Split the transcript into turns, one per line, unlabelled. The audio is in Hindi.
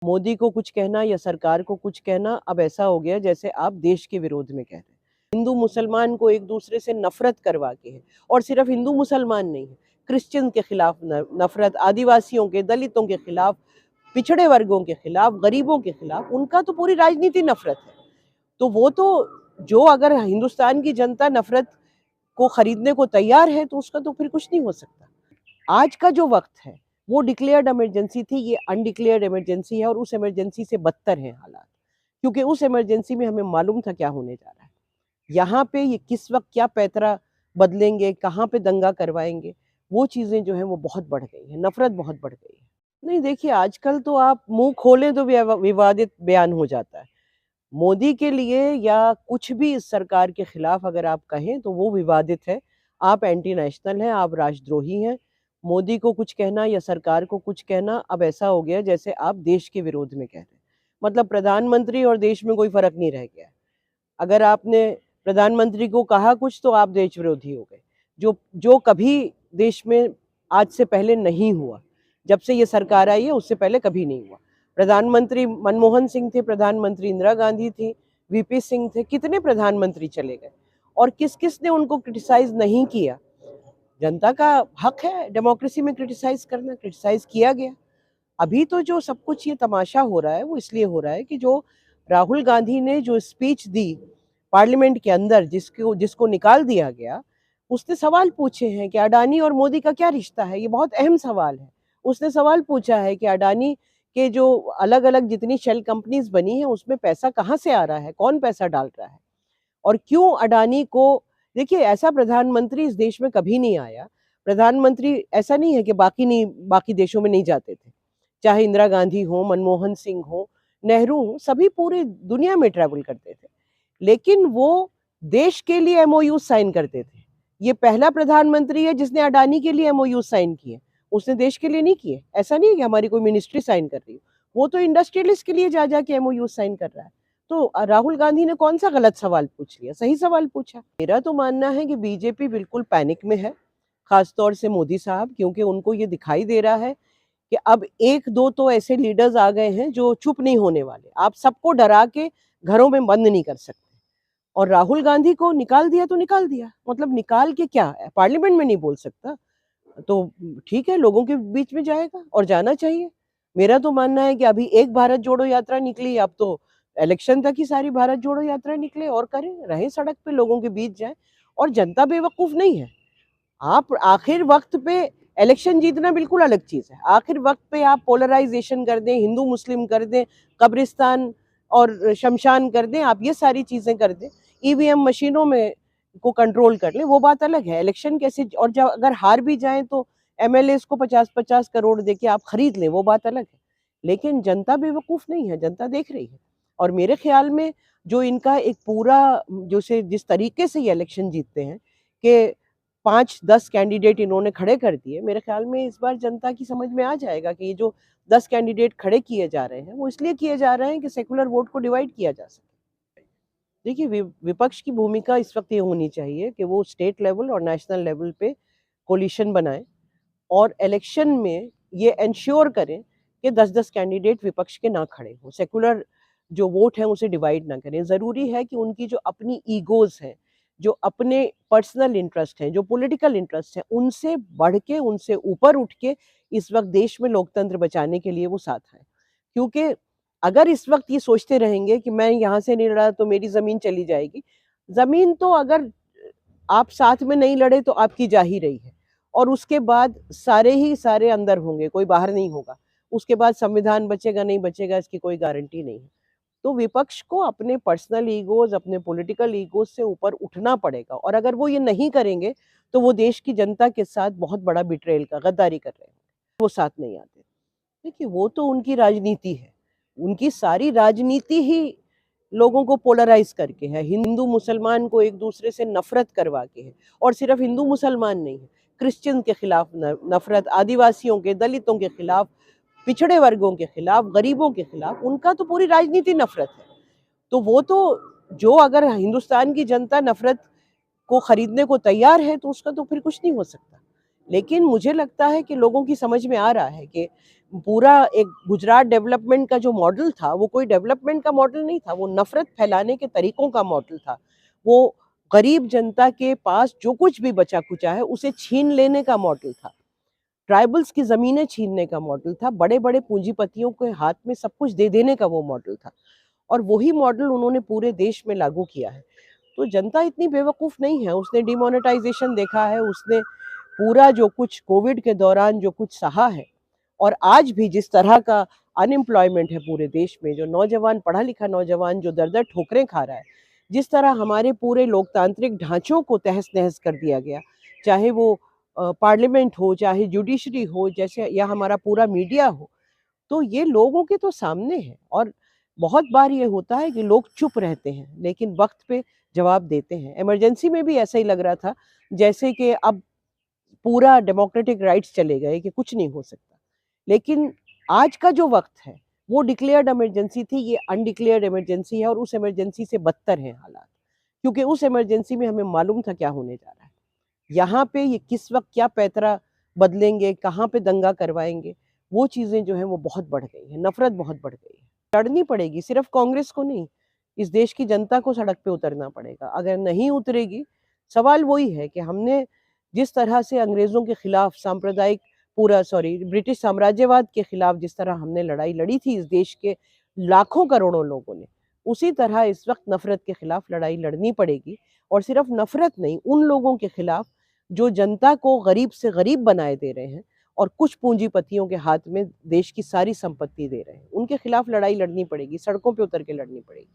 मोदी को कुछ कहना या सरकार को कुछ कहना अब ऐसा हो गया जैसे आप देश के विरोध में कह रहे हैं। हिंदू मुसलमान को एक दूसरे से नफरत करवा के है, और सिर्फ हिंदू मुसलमान नहीं है, क्रिश्चियन के खिलाफ नफरत, आदिवासियों के, दलितों के खिलाफ, पिछड़े वर्गों के खिलाफ, गरीबों के खिलाफ, उनका तो पूरी राजनीति नफरत है। तो वो तो जो अगर हिंदुस्तान की जनता नफरत को खरीदने को तैयार है तो उसका तो फिर कुछ नहीं हो सकता। आज का जो वक्त है वो डिक्लेयर्ड इमरजेंसी थी, ये अनडिक्लेयर्ड इमरजेंसी है, और उस इमरजेंसी से बदतर है हालात, क्योंकि उस इमरजेंसी में हमें मालूम था क्या होने जा रहा है। यहाँ पे ये किस वक्त क्या पैतरा बदलेंगे, कहाँ पे दंगा करवाएंगे, वो चीज़ें जो हैं वो बहुत बढ़ गई हैं, नफरत बहुत बढ़ गई है। नहीं देखिए, आजकल तो आप मुंह खोलें तो विवादित बयान हो जाता है। मोदी के लिए या कुछ भी इस सरकार के खिलाफ अगर आप कहें तो वो विवादित है। आप एंटी नेशनल हैं, आप राष्ट्रद्रोही हैं। मोदी को कुछ कहना या सरकार को कुछ कहना अब ऐसा हो गया जैसे आप देश के विरोध में कह रहे हैं। मतलब प्रधानमंत्री और देश में कोई फर्क नहीं रह गया। अगर आपने प्रधानमंत्री को कहा कुछ तो आप देश विरोधी हो गए, जो जो कभी देश में आज से पहले नहीं हुआ। जब से ये सरकार आई है उससे पहले कभी नहीं हुआ। प्रधानमंत्री मनमोहन सिंह थे, प्रधानमंत्री इंदिरा गांधी थी, वीपी सिंह थे, कितने प्रधानमंत्री चले गए और किस किस ने उनको क्रिटिसाइज नहीं किया। जनता का हक है डेमोक्रेसी में क्रिटिसाइज करना, क्रिटिसाइज किया गया। अभी तो जो सब कुछ ये तमाशा हो रहा है वो इसलिए हो रहा है कि जो राहुल गांधी ने जो स्पीच दी पार्लियामेंट के अंदर, जिसको जिसको निकाल दिया गया, उसने सवाल पूछे हैं कि अडानी और मोदी का क्या रिश्ता है। ये बहुत अहम सवाल है। उसने सवाल पूछा है कि अडानी के जो अलग अलग जितनी शेल कंपनीज बनी है उसमें पैसा कहाँ से आ रहा है, कौन पैसा डाल रहा है, और क्यों अडानी को। देखिए, ऐसा प्रधानमंत्री इस देश में कभी नहीं आया। प्रधानमंत्री ऐसा नहीं है कि बाकी देशों में नहीं जाते थे। चाहे इंदिरा गांधी हो, मनमोहन सिंह हो, नेहरू हो, सभी पूरी दुनिया में ट्रैवल करते थे, लेकिन वो देश के लिए एमओयू साइन करते थे। ये पहला प्रधानमंत्री है जिसने अडानी के लिए एमओयू साइन किए, उसने देश के लिए नहीं किए। ऐसा नहीं है कि हमारी कोई मिनिस्ट्री साइन कर रही है, वो तो इंडस्ट्रियलिस्ट के लिए जा जाके एमओयू साइन कर रहा है। तो राहुल गांधी ने कौन सा गलत सवाल पूछ लिया, सही सवाल पूछा। मेरा तो मानना है कि बीजेपी बिल्कुल पैनिक में है, खासतौर से मोदी साहब, क्योंकि उनको ये दिखाई दे रहा है कि अब एक दो तो ऐसे लीडर्स आ गए हैं जो चुप नहीं होने वाले। आप सबको डरा के घरों में बंद नहीं कर सकते। और राहुल गांधी को निकाल दिया तो निकाल दिया, मतलब निकाल के क्या है, पार्लियामेंट में नहीं बोल सकता तो ठीक है, लोगों के बीच में जाएगा और जाना चाहिए। मेरा तो मानना है कि अभी एक भारत जोड़ो यात्रा निकली, अब तो इलेक्शन तक ही सारी भारत जोड़ो यात्रा निकले, और करें, रहे सड़क पे, लोगों के बीच जाए। और जनता बेवकूफ नहीं है। आप आखिर वक्त पे इलेक्शन जीतना बिल्कुल अलग चीज है। आखिर वक्त पे आप पोलराइजेशन कर दें, हिंदू मुस्लिम कर दें, कब्रिस्तान और शमशान कर दें, आप ये सारी चीजें कर दें, ईवीएम मशीनों में को कंट्रोल कर ले, वो बात अलग है। इलेक्शन कैसे, और जब अगर हार भी जाएं तो एमएलए को 50-50 करोड़ देके आप खरीद लें, वो बात अलग है। लेकिन जनता बेवकूफ नहीं है, जनता देख रही है। और मेरे ख्याल में जो इनका एक पूरा, जो से जिस तरीके से ये इलेक्शन जीतते हैं कि 5-10 कैंडिडेट इन्होंने खड़े कर दिए, मेरे ख्याल में इस बार जनता की समझ में आ जाएगा कि ये जो 10 कैंडिडेट खड़े किए जा रहे हैं वो इसलिए किए जा रहे हैं कि सेकुलर वोट को डिवाइड किया जा सके। देखिए, विपक्ष की भूमिका इस वक्त ये होनी चाहिए कि वो स्टेट लेवल और नेशनल लेवल पे कोलिशन बनाए और इलेक्शन में ये इंश्योर करें कि 10-10 कैंडिडेट विपक्ष के ना खड़े हों, सेकुलर जो वोट है उसे डिवाइड ना करें। ज़रूरी है कि उनकी जो अपनी ईगोज हैं, जो अपने पर्सनल इंटरेस्ट हैं, जो पॉलिटिकल इंटरेस्ट हैं, उनसे बढ़ के, उनसे ऊपर उठ के इस वक्त देश में लोकतंत्र बचाने के लिए वो साथ हैं। क्योंकि अगर इस वक्त ये सोचते रहेंगे कि मैं यहाँ से नहीं लड़ा तो मेरी ज़मीन चली जाएगी, ज़मीन तो अगर आप साथ में नहीं लड़े तो आपकी जा ही रही है, और उसके बाद सारे ही सारे अंदर होंगे, कोई बाहर नहीं होगा। उसके बाद संविधान बचेगा नहीं बचेगा इसकी कोई गारंटी नहीं है। तो विपक्ष को अपने पर्सनल ईगोज, अपने पॉलिटिकल ईगोज से ऊपर उठना पड़ेगा, और अगर वो ये नहीं करेंगे तो वो देश की जनता के साथ बहुत बड़ा बिट्रेयल का गद्दारी कर रहे हैं, वो साथ नहीं आते। देखिए, वो तो उनकी राजनीति है, उनकी सारी राजनीति ही लोगों को पोलराइज करके है, हिंदू मुसलमान को एक दूसरे से नफरत करवा के है, और सिर्फ हिंदू मुसलमान नहीं है, क्रिश्चियन के खिलाफ नफरत, आदिवासियों के, दलितों के खिलाफ, पिछड़े वर्गों के खिलाफ, गरीबों के खिलाफ, उनका तो पूरी राजनीति नफरत है। तो वो तो जो अगर हिंदुस्तान की जनता नफरत को खरीदने को तैयार है तो उसका तो फिर कुछ नहीं हो सकता। लेकिन मुझे लगता है कि लोगों की समझ में आ रहा है कि पूरा एक गुजरात डेवलपमेंट का जो मॉडल था वो कोई डेवलपमेंट का मॉडल नहीं था, वो नफरत फैलाने के तरीकों का मॉडल था। वो गरीब जनता के पास जो कुछ भी बचा कुचा है उसे छीन लेने का मॉडल था, ट्राइबल्स की ज़मीनें छीनने का मॉडल था, बड़े-बड़े पूंजीपतियों के हाथ में सब कुछ दे देने का वो मॉडल था और वही मॉडल उन्होंने पूरे देश में लागू किया है। तो जनता इतनी बेवकूफ़ नहीं है, उसने डिमोनेटाइज़ेशन देखा है, उसने पूरा जो कुछ कोविड के दौरान जो कुछ सहा है और आज भी जिस तरह का अनएम्प्लॉयमेंट है पूरे देश में, जो नौजवान पढ़ा-लिखा नौजवान जो दर-दर ठोकरें खा रहा है, जिस तरह हमारे पूरे लोकतांत्रिक ढांचों को तहस-नहस कर दिया गया, चाहे वो पार्लियामेंट हो, चाहे जुडिशरी हो, जैसे या हमारा पूरा मीडिया हो, तो ये लोगों के तो सामने है और बहुत बार ये होता है कि लोग चुप रहते हैं, लेकिन वक़्त पे जवाब देते हैं। इमरजेंसी में भी ऐसा ही लग रहा था, जैसे कि अब पूरा डेमोक्रेटिक राइट्स चले गए कि कुछ नहीं हो सकता। लेकिन आज का जो वक़्त है, वो डिक्लेयर्ड इमरजेंसी थी, ये अनडिक्लेयर्ड इमरजेंसी है और उस इमरजेंसी से बदतर हैं हालात। क्योंकि उस इमरजेंसी में हमें मालूम था क्या होने जा रहा है। यहाँ पे ये किस वक़्त क्या पैंतरा बदलेंगे, कहाँ पे दंगा करवाएँगे, वो चीज़ें जो हैं वो बहुत बढ़ गई हैं, नफ़रत बहुत बढ़ गई है। लड़नी पड़ेगी, सिर्फ़ कांग्रेस को नहीं, इस देश की जनता को सड़क पे उतरना पड़ेगा। अगर नहीं उतरेगी, सवाल वही है कि हमने जिस तरह से अंग्रेज़ों के खिलाफ सांप्रदायिक पूरा सॉरी ब्रिटिश साम्राज्यवाद के खिलाफ जिस तरह हमने लड़ाई लड़ी थी इस देश के लाखों करोड़ों लोगों ने, उसी तरह इस वक़्त नफ़रत के खिलाफ लड़ाई लड़नी पड़ेगी और सिर्फ़ नफ़रत नहीं, उन लोगों के खिलाफ जो जनता को गरीब से गरीब बनाए दे रहे हैं और कुछ पूंजीपतियों के हाथ में देश की सारी संपत्ति दे रहे हैं, उनके खिलाफ लड़ाई लड़नी पड़ेगी, सड़कों पे उतर के लड़नी पड़ेगी।